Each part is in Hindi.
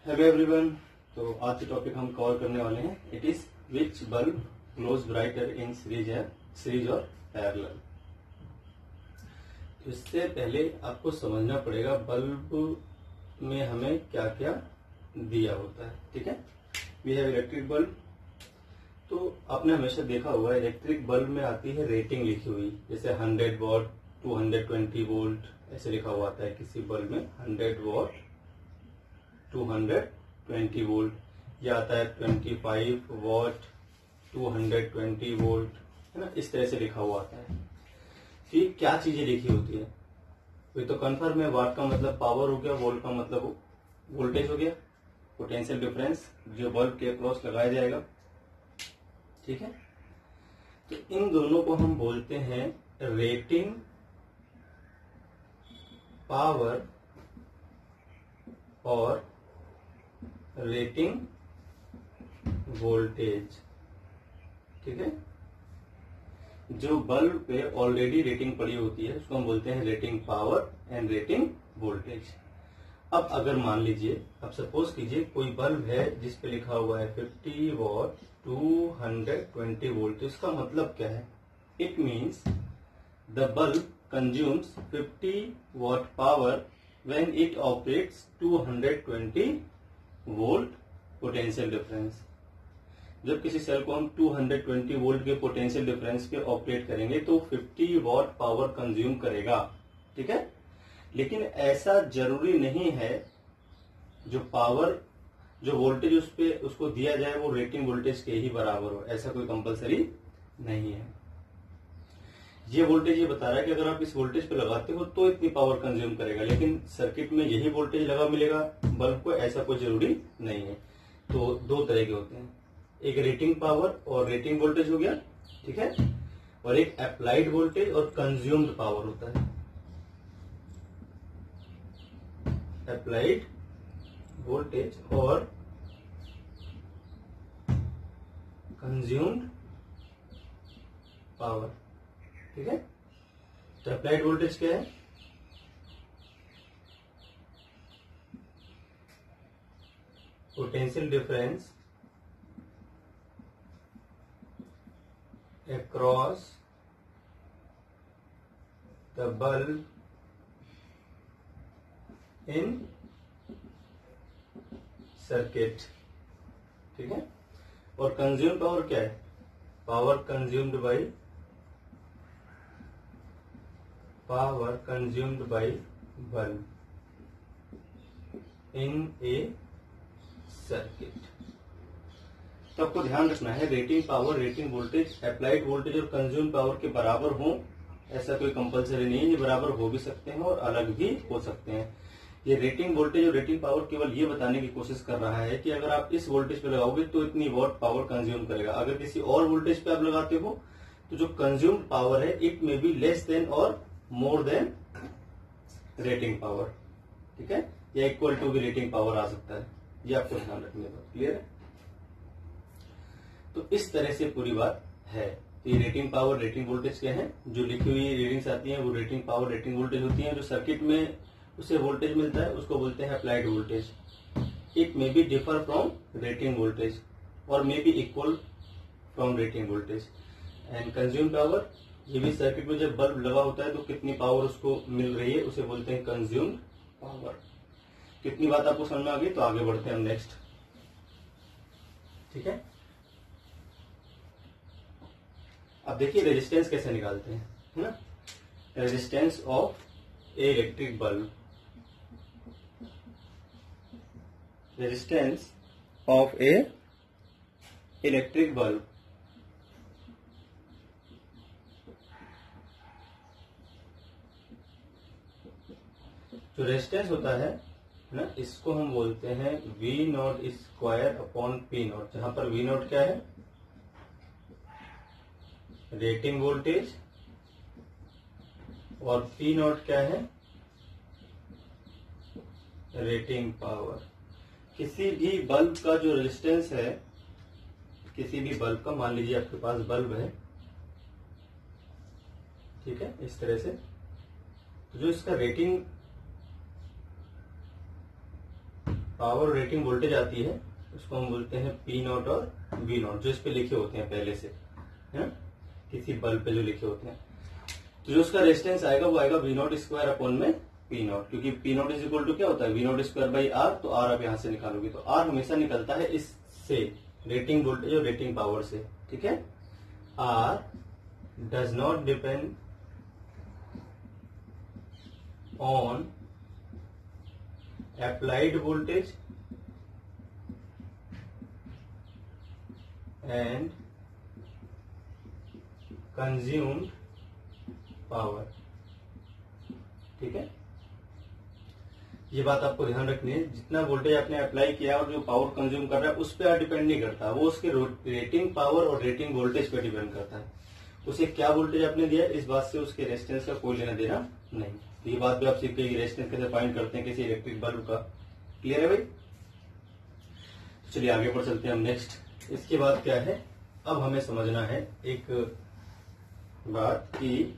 Hello everyone. तो आज के टॉपिक हम कवर करने वाले हैं it is which bulb glows brighter in series और पैरेलल। तो इससे पहले आपको समझना पड़ेगा बल्ब में हमें क्या क्या दिया होता है। ठीक है, वी हैव इलेक्ट्रिक बल्ब। तो आपने हमेशा देखा होगा इलेक्ट्रिक बल्ब में आती है रेटिंग लिखी हुई, जैसे 100 वॉट 220 वोल्ट ऐसे लिखा हुआ आता है किसी बल्ब में 100 वॉट 220 वोल्ट, या आता है 25 वॉट 220 वोल्ट, है ना, इस तरह से लिखा हुआ आता है। कि क्या चीजें लिखी होती है ये तो कन्फर्म है। वाट का मतलब पावर हो गया, वोल्ट का मतलब वोल्टेज हो गया, पोटेंशियल डिफरेंस जो बल्ब के अक्रॉस लगाया जाएगा। ठीक है, तो इन दोनों को हम बोलते हैं रेटिंग पावर और रेटिंग वोल्टेज। ठीक है, जो बल्ब पे ऑलरेडी रेटिंग पड़ी होती है उसको हम बोलते हैं rating power and rating voltage. अब अगर मान लीजिए, अब सपोज कीजिए कोई बल्ब है जिस पे लिखा हुआ है 50 वॉट 220 वोल्ट, तो इसका मतलब क्या है? It means the bulb consumes 50 what power when it operates 220 volt potential difference. जब किसी सेल को हम 220 वोल्ट के पोटेंशियल डिफरेंस पे ऑपरेट करेंगे तो 50 वॉट पावर कंज्यूम करेगा। ठीक है, लेकिन ऐसा जरूरी नहीं है जो पावर जो वोल्टेज उस पे उसको दिया जाए वो रेटिंग वोल्टेज के ही बराबर हो, ऐसा कोई कंपलसरी नहीं है। ये वोल्टेज ये बता रहा है कि अगर आप इस वोल्टेज पे लगाते हो तो इतनी पावर कंज्यूम करेगा, लेकिन सर्किट में यही वोल्टेज लगा मिलेगा बल्ब को, ऐसा कोई जरूरी नहीं है। तो दो तरह के होते हैं, एक रेटिंग पावर और रेटिंग वोल्टेज हो गया, ठीक है, और एक अप्लाइड वोल्टेज और कंज्यूम्ड पावर होता है। अप्लाइड वोल्टेज और कंज्यूम्ड पावर। ठीक है, तो अप्लाइड वोल्टेज क्या है? Potential difference across the bulb in circuit। ठीक है, और कंज्यूम पावर क्या है? Power consumed by bulb in A circuit. तो आपको ध्यान रखना है rating power rating voltage applied voltage और कंज्यूम पावर के बराबर हो, ऐसा कोई कंपलसरी नहीं है। ये बराबर हो भी सकते हैं और अलग भी हो सकते हैं। ये रेटिंग वोल्टेज और रेटिंग पावर केवल ये बताने की कोशिश कर रहा है कि अगर आप इस वोल्टेज पे लगाओगे तो इतनी वॉट पावर कंज्यूम करेगा। अगर किसी और वोल्टेज पे आप लगाते हो तो जो कंज्यूम्ड पावर है it may be less than और मोर देन रेटिंग पावर। ठीक है, या इक्वल टू भी रेटिंग पावर आ सकता है, ये आपको ध्यान रखने का। क्लियर है? तो इस तरह से पूरी बात है। तो ये रेटिंग पावर रेटिंग वोल्टेज क्या है? जो लिखी हुई रीडिंग्स आती हैं वो रेटिंग पावर रेटिंग वोल्टेज होती हैं। जो सर्किट में उसे वोल्टेज मिलता है उसको बोलते हैं applied voltage. It may be differ from rating voltage और may be equal from rating voltage. And consume power, ये भी सर्किट में जब बल्ब लगा होता है तो कितनी पावर उसको मिल रही है उसे बोलते हैं कंज्यूम्ड पावर। कितनी बात आपको समझ में आ गई? तो आगे बढ़ते हैं हम नेक्स्ट। ठीक है, अब देखिए रेजिस्टेंस कैसे निकालते हैं, है ना। Resistance of a electric bulb, resistance of a electric bulb. जो रेजिस्टेंस होता है ना, इसको हम बोलते हैं V not square upon P not, जहां पर वी नॉट क्या है? रेटिंग वोल्टेज, और पी नॉट क्या है? Rating power. किसी भी बल्ब का जो रेजिस्टेंस है, किसी भी बल्ब का, मान लीजिए आपके पास बल्ब है, ठीक है, इस तरह से, जो इसका रेटिंग पावर रेटिंग वोल्टेज आती है उसको हम बोलते हैं पी नॉट और वी नॉट, जो इस पे लिखे होते हैं पहले से, है ना, किसी बल्ब पे जो लिखे होते हैं। तो जो उसका रेजिस्टेंस आएगा वो आएगा वी नॉट स्क्वायर अपॉन में पी नॉट, क्योंकि P not is equal to क्या होता है, V not square by R. तो आर आप यहां से निकालोगे तो आर हमेशा निकलता है इससे, रेटिंग वोल्टेज और रेटिंग पावर से, ठीक है। R does not depend on applied voltage and consumed power, ठीक है। ये बात आपको ध्यान रखनी है, जितना वोल्टेज आपने अप्लाई किया और जो पावर कंज्यूम कर रहा है उस पर डिपेंड नहीं करता, वो उसके रेटिंग पावर और रेटिंग वोल्टेज पे डिपेंड करता है। उसे क्या वोल्टेज आपने दिया इस बात से उसके रेजिस्टेंस का कोई लेना देना नहीं। तो ये बात भी आप सीख गए रेजिस्टेंस कैसे फाइंड करते हैं किसी इलेक्ट्रिक बल्ब का। क्लियर है भाई? तो चलिए आगे बढ़ चलते हैं हम नेक्स्ट। इसके बाद क्या है, अब हमें समझना है एक बात कि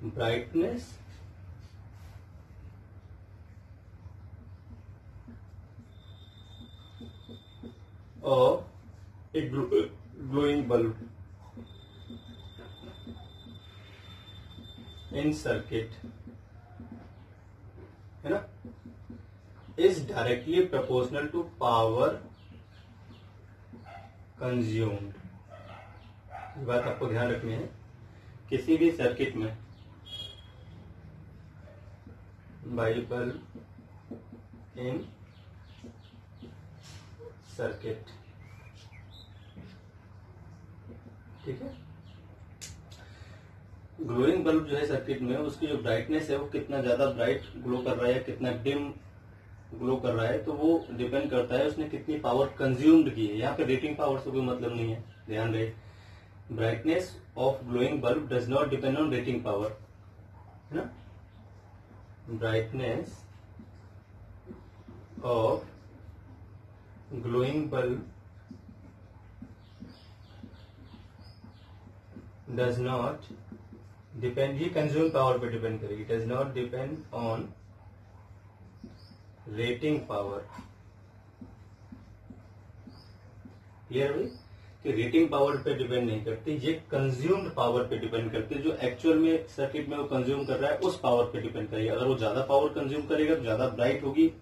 brightness of a glowing bulb in circuit, है ना, is directly proportional to power consumed. ये बात आपको ध्यान रखनी है, किसी भी सर्किट में बाई बल्ब इन सर्किट, ठीक है, ग्लोइंग बल्ब जो है सर्किट में उसकी जो ब्राइटनेस है वो कितना ज्यादा ब्राइट ग्लो कर रहा है कितना डिम ग्लो कर रहा है, तो वो डिपेंड करता है उसने कितनी पावर कंज्यूम्ड की है। यहाँ पे रेटिंग पावर से कोई मतलब नहीं है, ध्यान रहे। Brightness of glowing bulb does not depend on rating power, है ना। Brightness of glowing bulb does not depend, ये कंज्यूम पावर पे डिपेंड करेगी, does not depend on rating power. Clear भाई? कि रेटिंग पावर पे डिपेंड नहीं करती, ये कंज्यूम्ड पावर पे डिपेंड करती है। जो एक्चुअल में सर्किट में वो कंज्यूम कर रहा है उस पावर पे डिपेंड करेगी। अगर वो ज्यादा पावर कंज्यूम करेगा तो ज्यादा ब्राइट होगी,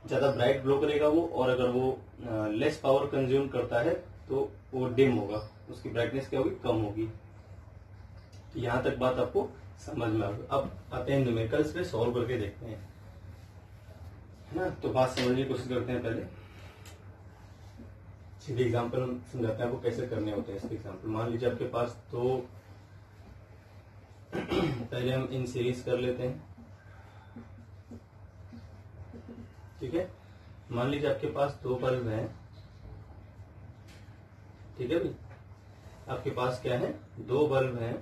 ज्यादा ब्राइट ग्लो करेगा वो, और अगर वो लेस पावर कंज्यूम करता है तो वो डिम होगा, उसकी ब्राइटनेस क्या होगी, कम होगी। यहां तक बात आपको समझ में आ गई। अब आते हैं न्यूमेरिकल्स पे, सॉल्व करके देखते हैं, है ना। तो बात समझने की कोशिश करते हैं। पहले सीधे एग्जांपल हम समझाते हैं आपको कैसे करने होते हैं इसके एग्जांपल। मान लीजिए आपके पास दो पहले हम इन सीरीज कर लेते हैं, ठीक है। मान लीजिए आपके पास दो बल्ब हैं, ठीक है भाई। आपके पास क्या है, दो बल्ब हैं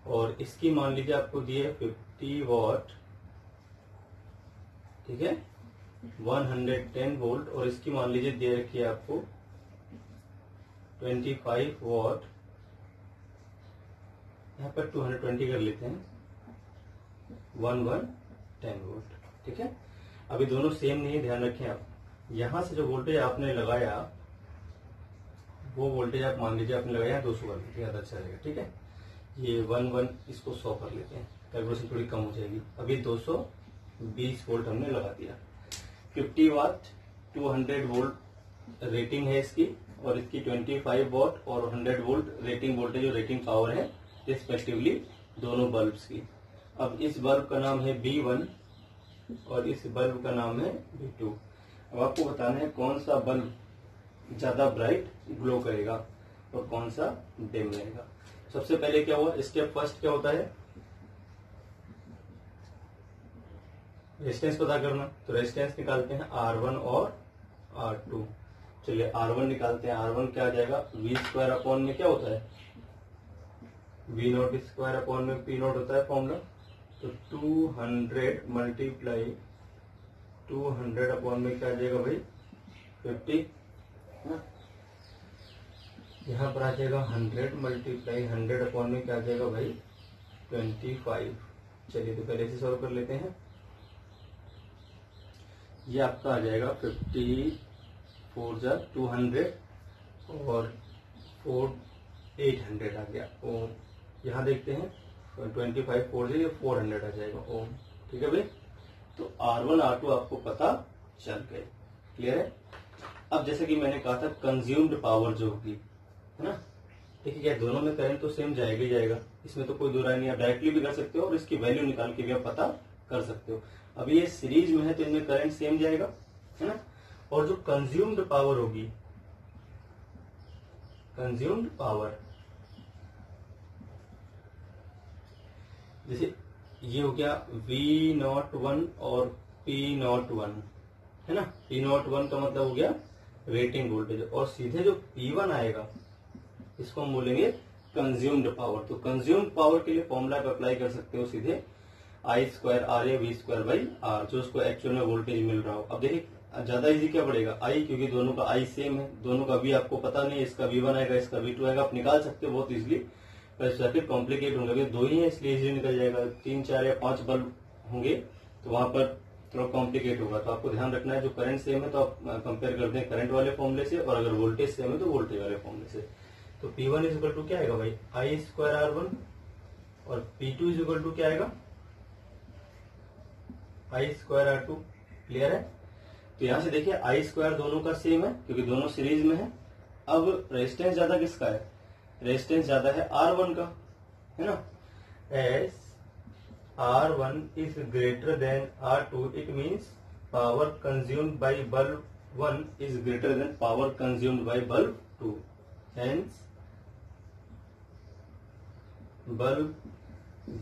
और इसकी मान लीजिए आपको दी है 50 वॉट, ठीक है, 110 वोल्ट, और इसकी मान लीजिए दे रखी है आपको 25 वॉट, यहाँ पर 220 कर लेते हैं, 110 वोल्ट, ठीक है। अभी दोनों सेम नहीं, ध्यान रखें आप। यहां से जो वोल्टेज आपने लगाया वो वोल्टेज आप मान लीजिए आपने लगाया 200 वोल्ट, ज्यादा अच्छा रहेगा, ठीक है। ये 1 इसको 100 कर लेते हैं, कैलकुलेशन थोड़ी कम हो जाएगी। अभी 220 वोल्ट हमने लगा दिया। 50 वाट 200 वोल्ट रेटिंग है इसकी, और इसकी 25 वॉट और 100 वोल्ट रेटिंग वोल्टेज और रेटिंग पावर है रिस्पेक्टिवली दोनों बल्ब्स की। अब इस बल्ब का नाम है B1 और इस बल्ब का नाम है B2। अब आपको बताना है कौन सा बल्ब ज्यादा ब्राइट ग्लो करेगा और कौन सा डिम रहेगा। सबसे पहले क्या हुआ, स्टेप फर्स्ट क्या होता है, रेजिस्टेंस पता करना। तो रेजिस्टेंस निकालते हैं R1 और R2। चलिए R1 निकालते हैं। R1 क्या आ जाएगा, V स्क्वायर अपॉन में क्या होता है, V नॉट स्क्वायर अपॉन में P नॉट होता है फॉर्मूला। तो 200 मल्टीप्लाई 200 अपॉन में क्या आ जाएगा भाई, 50, यहाँ पर आ जाएगा 100 मल्टीप्लाई 100 अपॉन में क्या आ जाएगा भाई, 25, चलिए तो पहले से सॉल्व कर लेते हैं। ये आपका आ जाएगा 50 4 जा 200 और 4 800 आ गया ओम। यहाँ देखते हैं 25 4 से ये 400 आ जाएगा ओम। ठीक है भाई, तो R1 R2 आपको पता चल गए। क्लियर है। अब जैसे कि मैंने कहा था कंज्यूम्ड पावर जो होगी, है ना, देखिए क्या दोनों में करंट तो सेम जाएगा ही जाएगा, इसमें तो कोई दो राय नहीं। आप डायरेक्टली भी कर सकते हो और इसकी वैल्यू निकाल के भी आप पता कर सकते हो। अब ये सीरीज में है तो इनमें करंट सेम जाएगा, है ना। और जो कंज्यूम्ड पावर होगी, कंज्यूम्ड पावर, जैसे ये हो गया V01 और P01, है ना। P01 का मतलब हो गया रेटिंग वोल्टेज, और सीधे जो P1 आएगा इसको हम बोलेंगे कंज्यूम्ड पावर। तो कंज्यूम्ड पावर के लिए फॉर्मूला आप अप्लाई कर सकते हो सीधे I² RA V²/R, जो उसको एक्चुअल में वोल्टेज मिल रहा हो। अब देखिए ज्यादा इजी क्या पड़ेगा, I, क्योंकि दोनों का I सेम है, दोनों का V आपको पता नहीं, इसका V1 आएगा इसका V2 आएगा, आप निकाल सकते हो बहुत इजिली। पर सर्किट कॉम्प्लिकेट होंगे, दो ही है इसलिए इजिली निकल जाएगा। 3 4 या 5 बल्ब होंगे तो वहां पर थोड़ा कॉम्प्लिकेट होगा। तो आपको ध्यान रखना है, जो करंट सेम है तो आप कंपेयर कर दें करंट वाले फॉर्मूले से, और अगर वोल्टेज सेम है तो वोल्टेज वाले फॉर्मूले से। तो P1 इज इक्वल टू क्या आएगा भाई, I² R1, और P2 इज इक्वल टू क्या आएगा, I² R2। क्लियर है। तो यहां से देखिए I² दोनों का सेम है क्योंकि दोनों सीरीज में है। अब रेजिस्टेंस ज्यादा किसका है, रेजिस्टेंस ज्यादा है R1 का, है ना। S R1 is greater than R2, it means power consumed by bulb 1 is greater than power consumed by bulb 2. Hence, bulb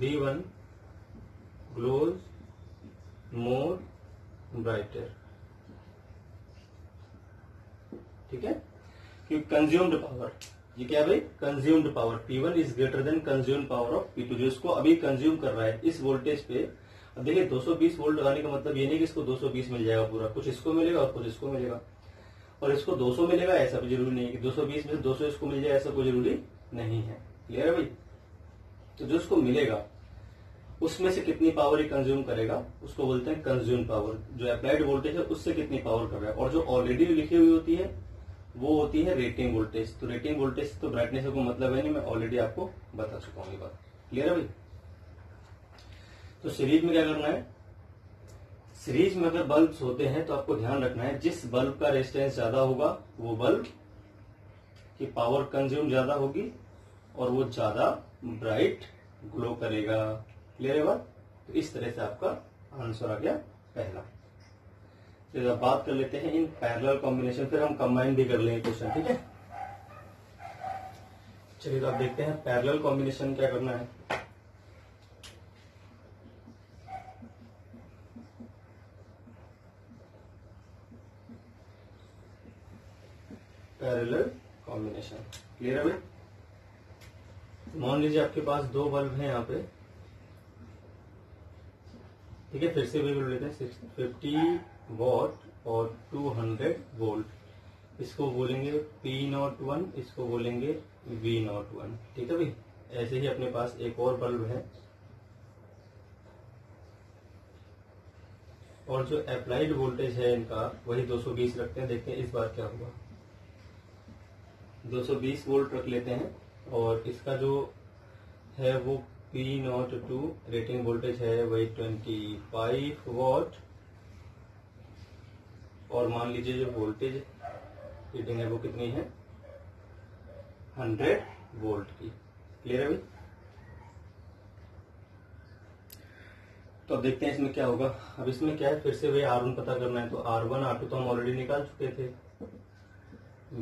B1 glows more brighter. ठीक है, कि कंज्यूम्ड पावर, ये क्या है भाई, consumed power P1 is greater than consumed power of P2, जो इसको अभी कंज्यूम कर रहा है इस वोल्टेज पे। अब देखिए 220 वोल्ट लगाने का मतलब ये नहीं कि इसको 220 मिल जाएगा पूरा, कुछ इसको मिलेगा और कुछ इसको मिलेगा, और इसको 200 मिलेगा ऐसा भी जरूरी नहीं है कि 220 में से 200 इसको मिल जाए, ऐसा कोई जरूरी नहीं है। क्लियर है भाई। तो जो इसको मिलेगा उसमें से कितनी पावर ये कंज्यूम करेगा उसको बोलते हैं कंज्यूम पावर, जो अप्लाइड वोल्टेज है उससे कितनी पावर कर रहा है। और जो ऑलरेडी लिखी हुई होती है वो होती है रेटिंग वोल्टेज। तो रेटिंग वोल्टेज तो ब्राइटनेस को मतलब है नहीं, मैं ऑलरेडी आपको बता चुका हूं ये बात। क्लियर है भाई। तो सीरीज में क्या करना है, सीरीज में अगर बल्ब्स होते हैं तो आपको ध्यान रखना है जिस बल्ब का रेजिस्टेंस ज्यादा होगा वो बल्ब की पावर कंज्यूम ज्यादा होगी और वो ज्यादा ब्राइट ग्लो करेगा। क्लियर है बात। तो इस तरह से आपका आंसर आ गया पहला। तो अब बात कर लेते हैं इन पैरेलल कॉम्बिनेशन, फिर हम कंबाइन भी कर लेंगे क्वेश्चन। ठीक है, चलिए तो अब देखते हैं पैरेलल कॉम्बिनेशन क्या करना है। पैरेलल कॉम्बिनेशन क्लियर है भाई। मान लीजिए आपके पास दो बल्ब हैं यहाँ पे, ठीक है, फिर से भी बोल लेते हैं 50 वॉट और 200 वोल्ट, इसको बोलेंगे P01, इसको बोलेंगे V01। ठीक है भाई। ऐसे ही अपने पास एक और बल्ब है, और जो अप्लाइड वोल्टेज है इनका वही 220 रखते हैं। देखते हैं इस बार क्या हुआ। 220 वोल्ट रख लेते हैं, और इसका जो है वो P02 रेटिंग वोल्टेज है वही 25 वॉट, और मान लीजिए जो वोल्टेज रीडिंग है वो कितनी है 100 वोल्ट की। क्लियर है भाई। तो अब देखते हैं इसमें क्या होगा। अब इसमें क्या है, फिर से वही R1 पता करना है। तो R1 R2 तो हम ऑलरेडी निकाल चुके थे।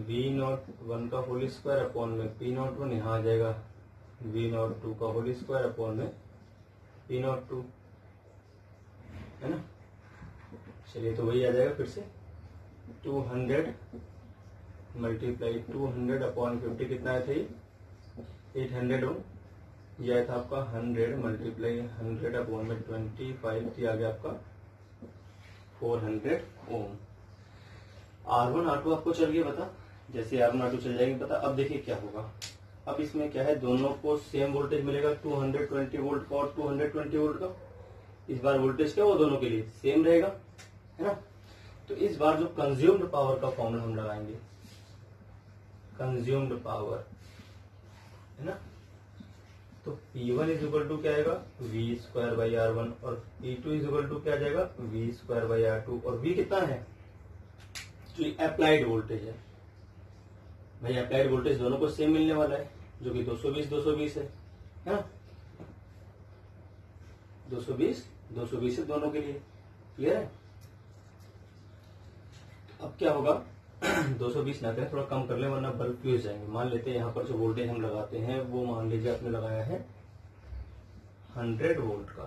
V01 का होल स्क्वायर अपॉन में P01, यहाँ आ जाएगा V02 का होल स्क्वायर अपॉन में P02, है ना। चलिए तो वही आ जाएगा फिर से 200 मल्टीप्लाई 200 अपॉन 50 कितना आया था ये 800 ओम। ये आया था आपका 100 मल्टीप्लाई 100 अपॉन में 25, ये आ गया आपका 400 ओम। R1 R2 आपको चल गया पता, जैसे R1 R2 चल जाएंगे पता। अब देखिए क्या होगा, अब इसमें क्या है, दोनों को सेम वोल्टेज मिलेगा 220 वोल्ट का और 220 वोल्ट का। इस बार वोल्टेज क्या वो दोनों के लिए सेम रहेगा, है ना। तो इस बार जो कंज्यूम्ड पावर का फॉर्मूला हम लगाएंगे, कंज्यूम्ड पावर, है ना। तो P1 इज इक्वल टू क्या आएगा, V²/R1 और P2 इज इक्वल टू क्या आ जाएगा, V²/R2। और V कितना है, जो अप्लाइड वोल्टेज है भाई, अप्लाइड वोल्टेज दोनों को सेम मिलने वाला है, जो कि 220 है ना। 220 है दोनों के लिए, क्लियर है। अब क्या होगा 220 ना करें, थोड़ा कम कर ले वरना बल्ब फ्यूज जाएंगे। मान लेते हैं यहाँ पर जो वोल्टेज हम लगाते हैं वो मान लीजिए आपने लगाया है 100 वोल्ट का,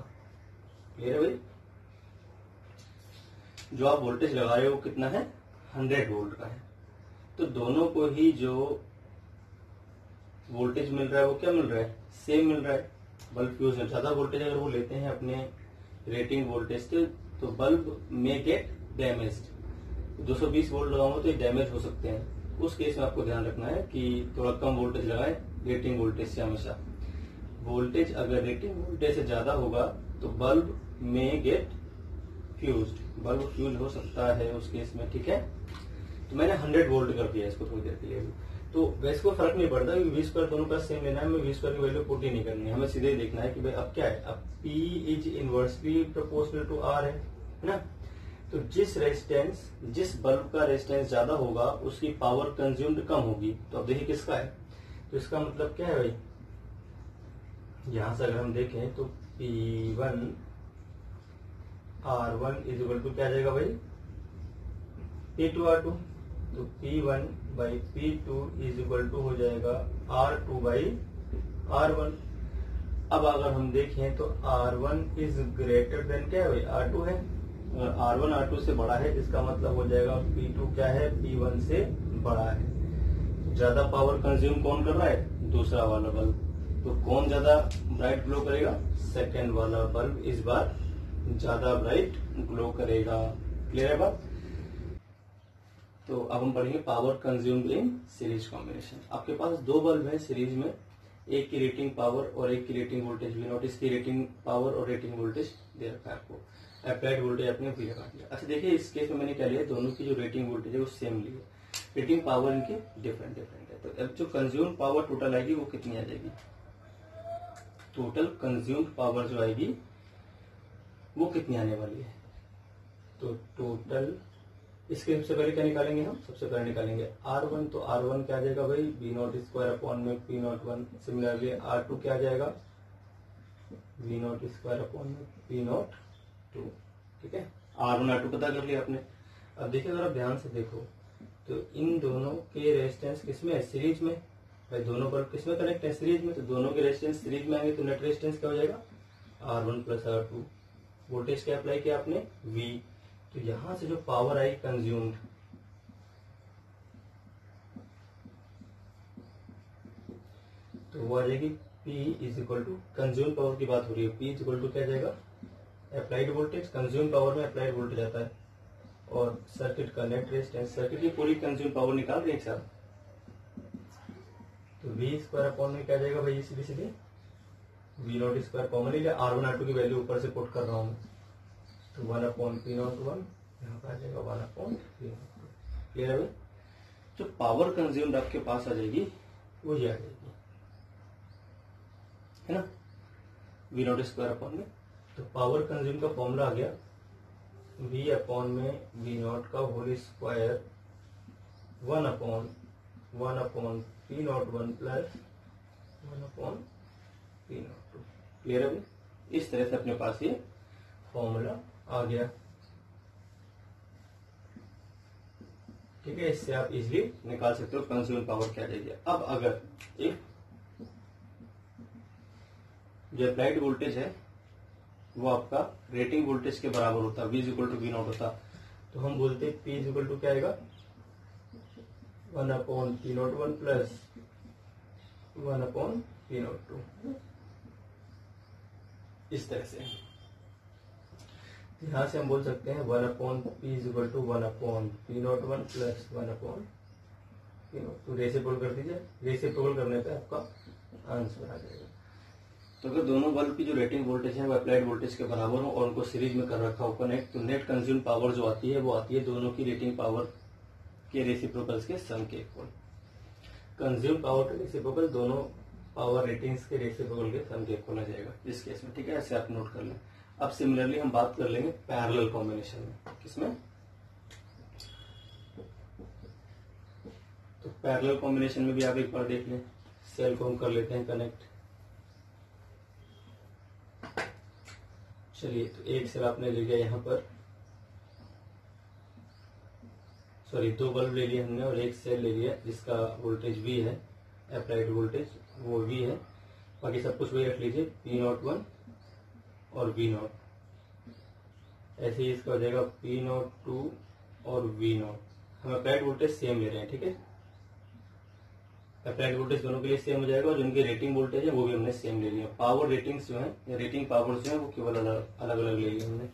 क्लियर है भाई। जो आप वोल्टेज लगा रहे हो कितना है, 100 वोल्ट का है। तो दोनों को ही जो वोल्टेज मिल रहा है वो क्या मिल रहा है, सेम मिल रहा है। बल्ब फ्यूज है, ज्यादा वोल्टेज अगर वो लेते हैं अपने रेटिंग वोल्टेज से तो बल्ब में गेट डैमेज्ड। 220 वोल्ट लगाऊंगा तो ये डैमेज हो सकते हैं। उस केस में आपको ध्यान रखना है कि थोड़ा कम वोल्टेज लगाएं रेटिंग वोल्टेज से। हमेशा वोल्टेज अगर रेटिंग वोल्टेज से ज्यादा होगा तो बल्ब में गेट फ्यूज्ड, बल्ब फ्यूज हो सकता है उस केस में, ठीक है। तो मैंने 100 वोल्ट कर दिया इसको थोड़ी देर के लिए। तो वैसे को फर्क नहीं पड़ता क्योंकि V² दोनों का सेम लेना है, हमें V² की वैल्यू पुट ही नहीं करनी है, हमें सीधे ही देखना है कि भाई अब क्या है, अब P is inversely proportional to R है ना। तो जिस रेजिस्टेंस, जिस बल्ब का रेजिस्टेंस ज्यादा होगा उसकी पावर कंज्यूम्ड कम होगी। तो अब देखिए किसका है, तो इसका मतलब क्या है भाई, यहां से अगर हम देखें तो P1 R1 is equal to क्या आ जाएगा भाई, P2 R2। तो P1/P2 इज इक्वल टू हो जाएगा R2/R1। अब अगर हम देखें तो R1 इज ग्रेटर देन क्या है भाई, R2 है। अगर R1 R2 से बड़ा है इसका मतलब हो जाएगा P2 क्या है, P1 से बड़ा है। ज्यादा पावर कंज्यूम कौन कर रहा है, दूसरा वाला बल्ब। तो कौन ज्यादा ब्राइट ग्लो करेगा, सेकेंड वाला बल्ब इस बार ज्यादा ब्राइट ग्लो करेगा, क्लियर है बात। तो अब हम पढ़ेंगे power consumed in series combination. आपके पास दो बल्ब है सीरीज में, एक की रेटिंग पावर और एक की रेटिंग वोल्टेज भी। नोटिस की रेटिंग पावर और रेटिंग वोल्टेज दे रखा है आपको, अप्लाइड वोल्टेज आपने भी लगा दिया। अच्छा देखिए इस केस में मैंने क्या लिया, दोनों की जो रेटिंग वोल्टेज है वो सेम ली है, रेटिंग पावर इनकी डिफरेंट डिफरेंट है। तो अब जो कंज्यूम पावर टोटल आएगी वो कितनी आ जाएगी, टोटल कंज्यूम्ड पावर जो आएगी वो कितनी आने वाली है। तो टोटल इसके सबसे पहले क्या निकालेंगे हम, सबसे पहले निकालेंगे R1। तो R1 क्या आ जाएगा भाई, V0² में P01। सिमिलरली R2 क्या आ जाएगा, V0² में P02, ठीक है। R1 R2 पता कर लिया आपने। अब देखिए अगर आप ध्यान से देखो तो इन दोनों के रेजिस्टेंस किसमें है, सीरीज में। भाई दोनों बल्ब किसमें कनेक्ट है, सीरीज में। तो दोनों के रेजिस्टेंस सीरीज में आएंगे तो नेट रेजिस्टेंस क्या हो जाएगा, R1 + R2। वोल्टेज क्या अप्लाई किया आपने, V। तो यहां से जो पावर आई कंज्यूम्ड, तो वो आ जाएगी P is equal to, consume power की बात हो रही है, P इज इक्वल टू क्या जाएगा, अप्लाइड वोल्टेज। कंज्यूम पावर में अप्लाइड वोल्टेज आता है और सर्किट का नेट रेजिस्टेंस। सर्किट की पूरी कंज्यूम पावर निकाल रहे हैं सर। तो V² में क्या जाएगा भाई, सीधे सीधे V0² कॉमन लिया, R1 R2 की वैल्यू ऊपर से पुट कर रहा हूं। तो 1/P01 यहाँ पर आ जाएगा 1/P02, क्लियर है भाई। जो पावर कंज्यूम्ड आपके पास आ जाएगी वो ये आ जाएगी, है ना, V0² में। तो पावर कंज्यूम का फॉर्मूला आ गया V/V0 का whole square 1/1/P01 plus 1/P02, clear है भाई। इस तरह से अपने पास ये फॉर्मूला आ गया, ठीक है। इससे आप इजीली निकाल सकते हो कंज्यूम पावर क्या जाएगी। अब अगर एक जो अप्लाइड वोल्टेज है वो आपका रेटिंग वोल्टेज के बराबर होता, V = V0 होता, तो हम बोलते P = क्या आएगा, 1/P01 प्लस 1/P02, इस तरह से। यहां से हम बोल सकते हैं 1/P = 1/P01 प्लस तो रेसिप्रोकल कर दीजिए, रेसिप्रोकल करने पे आपका आंसर आ जाएगा। तो अगर दोनों बल्ब की जो रेटिंग वोल्टेज है वो अप्लाइड वोल्टेज के बराबर हो और उनको सीरीज में कर रखा हो कनेक्ट, तो नेट कंज्यूम पावर जो आती है वो आती है दोनों की रेटिंग पावर के रेसिप्रोकल्स के सम के इक्वल। कंज्यूम पावर के रेसिप्रोकल दोनों पावर रेटिंग्स के रेसिप्रोकल के सम के इक्वल आ जाएगा इस केस में, ठीक है। ऐसे आप नोट कर लें। अब सिमिलरली हम बात कर लेंगे पैरेलल कॉम्बिनेशन में। किसमें? तो पैरेलल कॉम्बिनेशन में भी आप एक बार देख लें। सेल को हम कर लेते हैं कनेक्ट। चलिए, तो एक सेल आपने ले लिया यहाँ पर, सॉरी 2 बल्ब ले लिए हमने और एक सेल ले लिया जिसका वोल्टेज V है, अप्लाइड वोल्टेज वो V है। बाकी सब कुछ वही रख लीजिए, P01 और V0। ऐसे ही इसका हो जाएगा P02 और V0। हम अप्लाइड वोल्टेज सेम ले रहे हैं, ठीक है। अप्लाइड वोल्टेज दोनों के लिए सेम हो जाएगा और जिनकी रेटिंग वोल्टेज है वो भी हमने सेम ले लिया। पावर रेटिंग्स जो है या रेटिंग पावर जो है वो केवल अलग अलग ले ली हमने।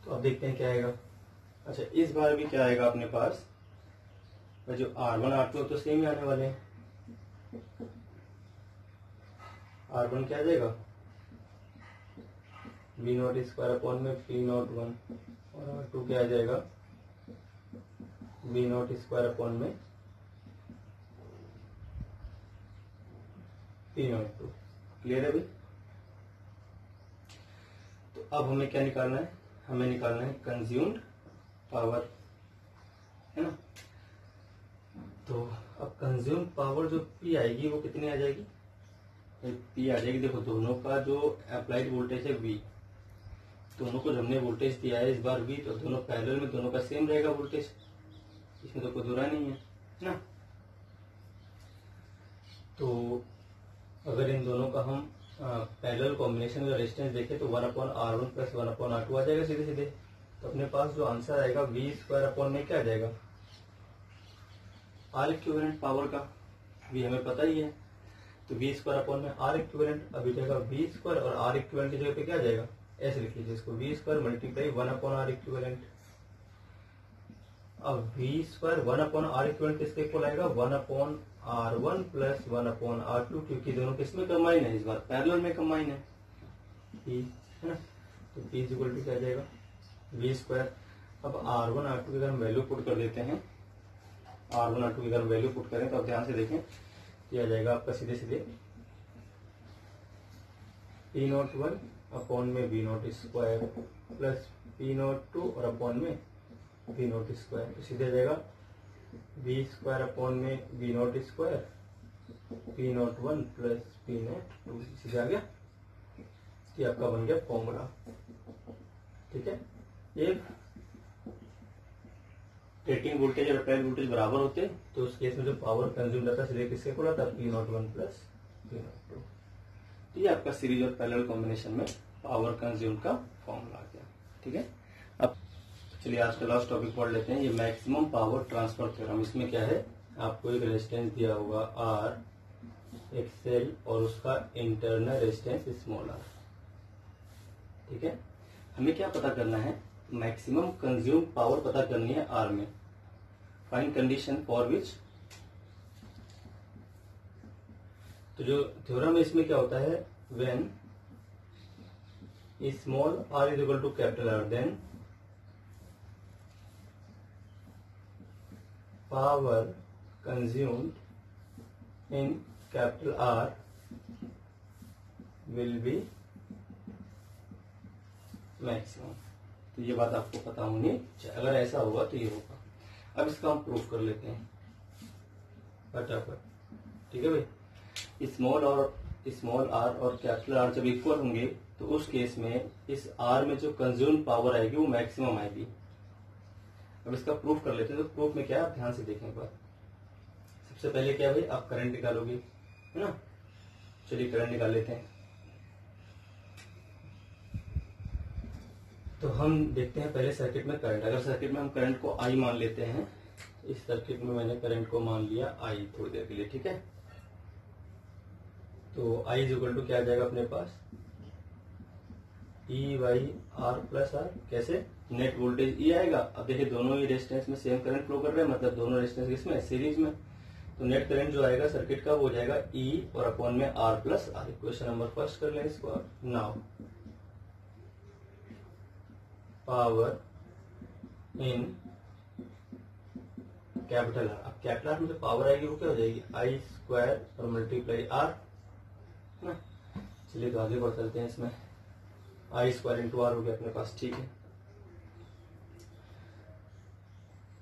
तो अब देखते हैं क्या आएगा। अच्छा, इस बार भी क्या आएगा अपने पास, जो R1 R2 तो सेम ही आने वाले हैं। R1 क्या आ जाएगा, V0 स्क्वायर अपॉन में P01 और R2 क्या आ जाएगा, V0 स्क्वायर अपॉन में P02। क्लियर है भाई? तो अब हमें क्या निकालना है, हमें निकालना है कंज्यूम्ड पावर, है ना। तो अब कंज्यूम पावर जो P आएगी वो कितनी आ जाएगी, P आ जाएगी। देखो दोनों का जो अप्लाइड वोल्टेज है V, दोनों को हमने वोल्टेज दिया है इस बार V, तो दोनों पैरेलल में दोनों का सेम रहेगा वोल्टेज, इसमें तो कोई दूरा नहीं है ना। तो अगर इन दोनों का हम पैरेलल कॉम्बिनेशन का रेजिस्टेंस देखें तो 1/R1 प्लस 1/R2 आ जाएगा सीधे सीधे। तो अपने पास जो आंसर आएगा V स्क्वायर अपॉन में क्या आ जाएगा, R इक्विवेलेंट पावर का V हमें पता ही है। तो V स्क्वायर अपॉन में R इक्विवेलेंट, अभी जाएगा V स्क्वायर और R इक्विवेलेंट की जगह पे क्या आ जाएगा, ऐसे लिख लीजिए इसको, V square multiply 1/R equivalent. अब V स्क्वायर 1/R इक्विवेलेंट किसके इक्वल आएगा, 1/R1 प्लस 1/R2, क्योंकि दोनों किसमें कंबाइन है, इस बार पैरेलल में कंबाइन है P, है ना। तो P इक्वल टू क्या आ जाएगा, V स्क्वायर। अब R1 R2 की अगर हम वैल्यू पुट कर देते हैं, R1 R2 की अगर वैल्यू पुट करें तो आप ध्यान से देखें, क्या आ जाएगा आपका सीधे सीधे P01 अपॉन में V0 स्क्वायर प्लस P02 और अपॉन में V0 स्क्वायर। तो सीधे आ जाएगा V स्क्वायर अपॉन में V0 square P01 plus P02, सीधे आ गया। ये आपका बन गया फॉर्मूला, ठीक है। एक रेटिंग वोल्टेज और अप्लाइड वोल्टेज बराबर होते तो उस केस में जो पावर कंज्यूम रहता है सीधे किसके इक्वल आता है, P01 प्लस P02। तो ये आपका सीरीज और पैरेलल कॉम्बिनेशन में पावर कंज्यूम का फॉर्मूला आ गया, ठीक है। अब चलिए आज का लास्ट टॉपिक पढ़ लेते हैं, ये मैक्सिमम पावर ट्रांसफर थ्योरम। इसमें क्या है, आपको एक रेजिस्टेंस दिया होगा R, एक सेल और उसका इंटरनल रेजिस्टेंस स्मॉल r, ठीक है। हमें क्या पता करना है, मैक्सिमम कंज्यूम पावर पता करनी है R में। फाइंड कंडीशन फॉर विच, तो जो थ्योरम है इसमें क्या होता है, when small r is equal to capital R, then power consumed in capital R will be maximum. तो ये बात आपको पता होनी चाहिए, अगर ऐसा होगा तो ये होगा। अब इसका हम प्रूफ कर लेते हैं फटाफट, ठीक है भाई। स्मॉल आर और कैपिटल आर जब इक्वल होंगे तो उस केस में इस आर में जो कंज्यूम पावर आएगी वो मैक्सिमम आएगी। अब इसका प्रूफ कर लेते हैं। तो प्रूफ में क्या है, आप ध्यान से देखें एक बार। सबसे पहले क्या भाई, आप करंट निकालोगे, है ना। चलिए करंट निकाल लेते हैं। तो हम देखते हैं पहले सर्किट में करंट। अगर सर्किट में हम करंट को I मान लेते हैं, इस सर्किट में मैंने करंट को मान लिया I थोड़ी देर के लिए, ठीक है। तो I इज इक्वल टू क्या आ जाएगा अपने पास, ई बाई आर प्लस आर। कैसे? नेट वोल्टेज ई आएगा। अब देखिए दोनों ही रेजिस्टेंस में सेम करंट फ्लो कर रहे हैं, मतलब दोनों रेजिस्टेंस किसमें? सीरीज में। तो नेट करंट जो आएगा सर्किट का वो हो जाएगा ई और अपॉन में R plus R. Equation number first कर लें इसको। Now power in capital R. अब कैपिटल आर में जो पावर आएगी वो क्या हो जाएगी? आई स्क्वायर और मल्टीप्लाई आर ना। चलिए तो आगे बढ़ चलते हैं। इसमें आई स्क्वायर इंटू आर हो गया अपने पास, ठीक है।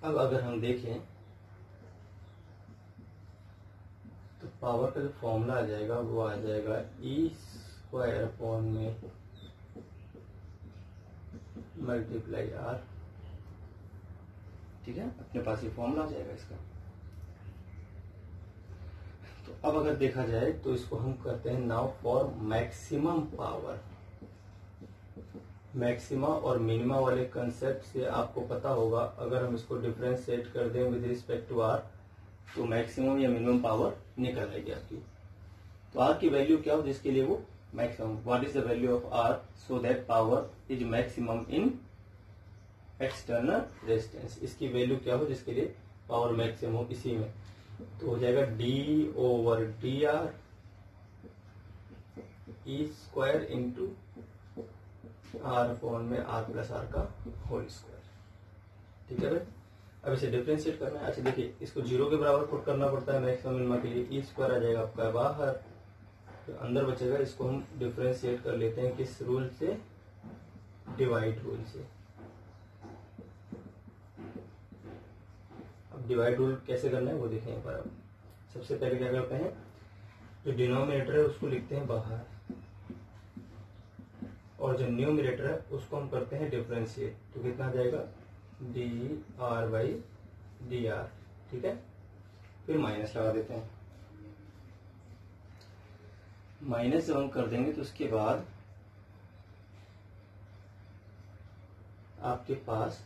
अब अगर हम देखें तो पावर का जो फॉर्मूला आ जाएगा वो आ जाएगा ई स्क्वायर अपॉन में मल्टीप्लाई आर, ठीक है। अपने पास ये फॉर्मूला आ जाएगा इसका। तो अब अगर देखा जाए तो इसको हम करते हैं now for maximum power. Maxima और मिनिमा वाले कंसेप्ट से आपको पता होगा, अगर हम इसको डिफरेंशिएट कर दें विद रिस्पेक्ट टू आर तो मैक्सिमम या मिनिमम पावर निकल आएगी आपकी। तो आर की वैल्यू क्या हो जिसके लिए वो maximum? What is the value of R so that power is maximum in external resistance. इसकी वैल्यू क्या हो जिसके लिए पावर मैक्सिमम हो इसी में? तो हो जाएगा D over D R E square into R upon में आर प्लस आर का होल स्क्वायर, ठीक है भाई। अब इसे डिफरेंशिएट करना है। अच्छा देखिए इसको जीरो के बराबर पुट करना पड़ता है मैक्सिमम मिनिमा के लिए। ई स्क्वायर आ जाएगा आपका बाहर, तो अंदर बचेगा। इसको हम डिफरेंशिएट कर लेते हैं किस रूल से? डिवाइड रूल से। अब डिवाइड रूल कैसे करना है वो देखें एक बार। अब सबसे पहले क्या करते हैं, जो डिनोमिनेटर है उसको लिखते हैं बाहर और जो न्यूमरेटर है उसको हम करते हैं डिफरेंशिएट। तो कितना आ जाएगा? D R by D are, ठीक है। फिर माइनस लगा देते हैं। माइनस जब हम कर देंगे तो उसके बाद आपके पास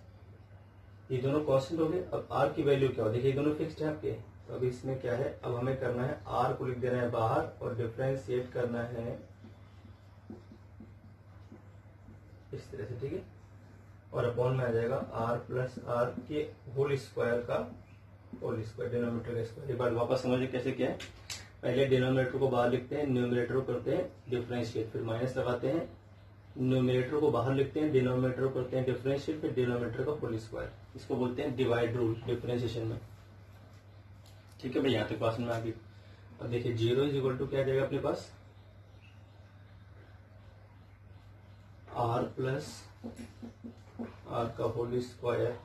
ये दोनों कांस्टेंट हो गए। अब आर की वैल्यू क्या हो? देखिए दोनों फिक्स्ड है आपके। तो अभी इसमें क्या है, अब हमें करना है आर को लिख देना है बाहर और डिफरेंशिएट करना है इस तरह से, ठीक है। और अपॉन में आ जाएगा आर प्लस आर के होल स्क्वायर का होल स्क्वायर, डिनोमिनेटर का स्क्वायर। एक बार वापस समझिए कैसे क्या है। पहले डिनोमिनेटर को बाहर लिखते हैं, न्यूमरेटर को करते हैं डिफरेंशिएट, फिर माइनस लगाते हैं। न्यूमरेटर को बाहर लिखते हैं, डिनोमिनेटर को करते हैं डिफरेंशिएट, फिर डिनोमिनेटर का होल स्क्वायर। इसको बोलते हैं डिवाइड रूल डिफरेंशिएशन में, ठीक है भाई। यहाँ तक क्लास में आ गई। अब देखिए जीरो इज इक्वल टू क्या आ जाएगा अपने पास? आर प्लस आर का होल स्क्वायर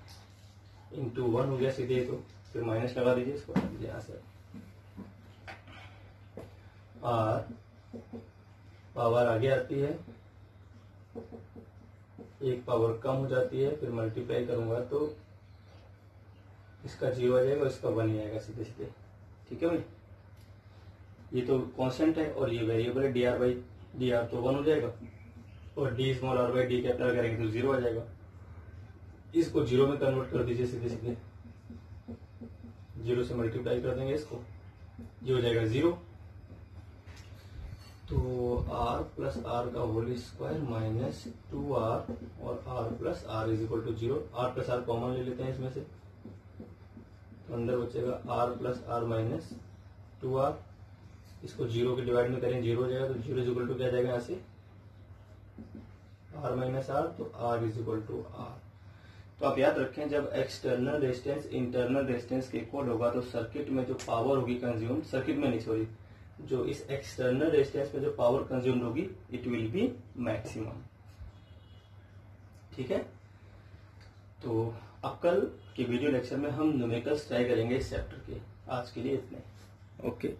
इंटू 1 हो गया सीधे। तो फिर माइनस लगा दीजिए, इसको हटा दीजिए यहाँ से। आर पावर आगे आती है, एक पावर कम हो जाती है, फिर मल्टीप्लाई करूंगा तो इसका 0 आ जाएगा और इसका 1 ही आएगा सीधे सीधे, ठीक है भाई। ये तो कांस्टेंट है और ये वेरिएबल है D R by D R, तो 1 हो जाएगा। और D small R by D capital करेंगे तो 0 आ जाएगा। इसको 0 में कन्वर्ट कर दीजिए सीधे सीधे, 0 से मल्टीप्लाई कर देंगे इसको, ये हो जाएगा 0। तो आर प्लस आर का होल स्क्वायर माइनस 2r और R plus R is equal to 0। R plus R common ले लेते हैं इसमें से, तो अंदर बचेगा are plus are minus 2r। इसको 0 के डिवाइड में करें 0 हो जाएगा, तो 0 इज इक्वल टू क्या जाएगा यहाँ से? आर माइनस आर, तो R is equal to R. तो आप याद रखें जब एक्सटर्नल रेजिस्टेंस इंटरनल रेजिस्टेंस के इक्वल होगा तो सर्किट में जो पावर होगी कंज्यूम, सर्किट में नहीं सॉरी, जो इस एक्सटर्नल रेजिस्टेंस में जो पावर कंज्यूम्ड होगी इट विल बी मैक्सिमम, ठीक है। तो अब कल के वीडियो लेक्चर में हम न्यूमेरिकल्स ट्राई करेंगे इस चैप्टर के। आज के लिए इतने, ओके।